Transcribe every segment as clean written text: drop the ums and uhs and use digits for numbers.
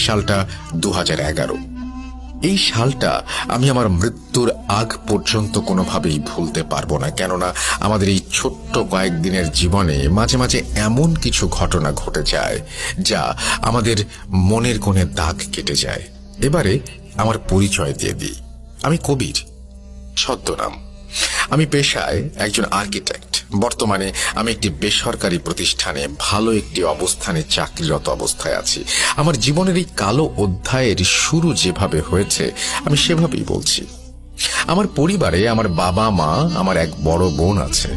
সালটা 2011। এই সালটা আমি আমার মৃত্যুর আগ পর্যন্ত কোনোভাবেই ভুলতে পারবো না, কেননা আমাদের এই ছোট্ট কয়েকদিনের জীবনে মাঝে মাঝে এমন কিছু ঘটনা ঘটে যায় যা আমাদের মনের কোণে দাগ কেটে যায়। এবারে আমার পরিচয় দিয়ে দিই। আমি কবির, ছদ্মনাম। আমি পেশায় একজন আর্কিটেক্ট। বর্তমানে আমি একটি বেসরকারি প্রতিষ্ঠানে ভালো একটি অবস্থানে চাকরিরত অবস্থায় আছি। আমার জীবনের এই কালো অধ্যায়ের শুরু যেভাবে হয়েছে আমি সেভাবেই বলছি। আমার পরিবারে আমার বাবা মা, আমার এক বড় বোন আছে।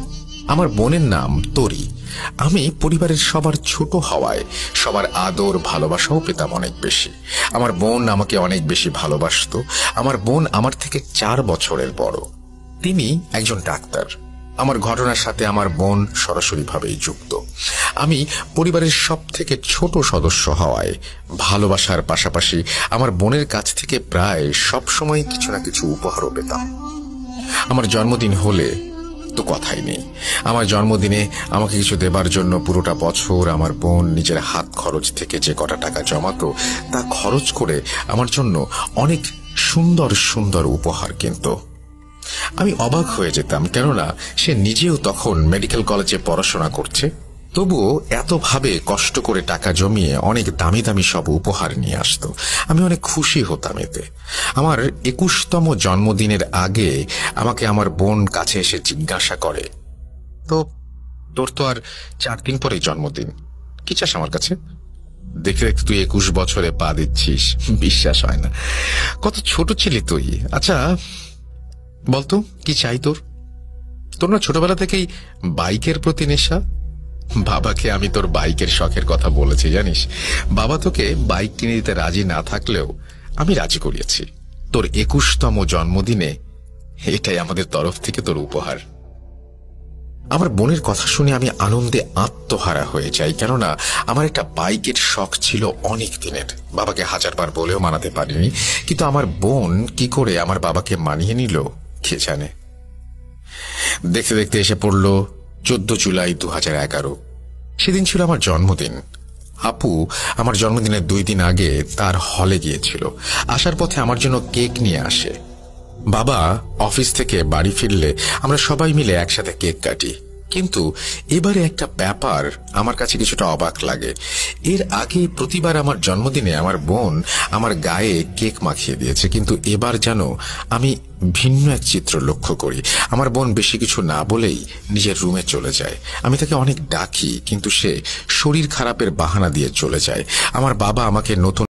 আমার বোনের নাম তরি। আমি পরিবারের সবার ছোট হওয়ায় সবার আদর ভালোবাসাও পেতাম অনেক বেশি। আমার বোন আমাকে অনেক বেশি ভালোবাসত। আমার বোন আমার থেকে 4 বছরের বড়। তিনি একজন ডাক্তার। আমার ঘটনার সাথে আমার বোন সরাসরিভাবেই যুক্ত। আমি পরিবারের সব থেকে ছোট সদস্য হওয়ায় ভালোবাসার পাশাপাশি আমার বোনের কাছ থেকে প্রায় সবসময় কিছু না কিছু উপহারও পেতাম। আমার জন্মদিন হলে তো কথাই নেই। আমার জন্মদিনে আমাকে কিছু দেবার জন্য পুরোটা বছর আমার বোন নিজের হাত খরচ থেকে যে কটা টাকা জমাতো তা খরচ করে আমার জন্য অনেক সুন্দর সুন্দর উপহার কিনত। আমি অবাক হয়ে যেতাম, কেননা সে নিজেও তখন মেডিকেল কলেজে পড়াশোনা করছে, তবুও এতভাবে কষ্ট করে টাকা জমিয়ে অনেক দামি দামি সব উপহার নিয়ে আসতো। আমি অনেক খুশি হতাম এতে। আমার 21তম জন্মদিনের আগে আমাকে আমার বোন কাছে এসে জিজ্ঞাসা করে, তো তোর তো আর 4 দিন পরেই জন্মদিন, কি চাস আমার কাছে? দেখে দেখতে তুই 21 বছরে পা দিচ্ছিস, বিশ্বাস হয় না। কত ছোট ছিলি তুই। আচ্ছা বলতো কি চাই তোর? তোর না ছোটবেলা থেকেই বাইকের প্রতি নেশা? বাবাকে আমি তোর বাইকের শখের কথা বলেছি, জানিস। বাবা তোকে বাইক কিনে দিতে রাজি না থাকলেও আমি রাজি করিয়েছি। তোর 21তম জন্মদিনে এটাই আমাদের তরফ থেকে তোর উপহার। আমার বোনের কথা শুনে আমি আনন্দে আত্মহারা হয়ে যাই, কেননা আমার একটা বাইকের শখ ছিল অনেক দিনের। বাবাকে 1000 বার বলেও মানাতে পারিনি, কিন্তু আমার বোন কি করে আমার বাবাকে মানিয়ে নিল কে জানে। দেখতে দেখতে এসে পড়ল 14 জুলাই 2011। সেদিন ছিল আমার জন্মদিন। আপু আমার জন্মদিনের 2 দিন আগে তার হলে গিয়েছিল। আসার পথে আমার জন্য কেক নিয়ে আসে। বাবা অফিস থেকে বাড়ি ফিরলে আমরা সবাই মিলে একসাথে কেক কাটি। কিন্তু এবারে একটা ব্যাপার আমার কাছে কিছুটা অবাক লাগে। এর আগে প্রতিবার আমার জন্মদিনে আমার বোন আমার গায়ে কেক মাখিয়ে দিয়েছে, কিন্তু এবার যেন আমি ভিন্ন এক চিত্র লক্ষ্য করি। আমার বোন বেশি কিছু না বলেই নিজের রুমে চলে যায়। আমি তাকে অনেক ডাকি, কিন্তু সে শরীর খারাপের বাহানা দিয়ে চলে যায়। আমার বাবা আমাকে নতুন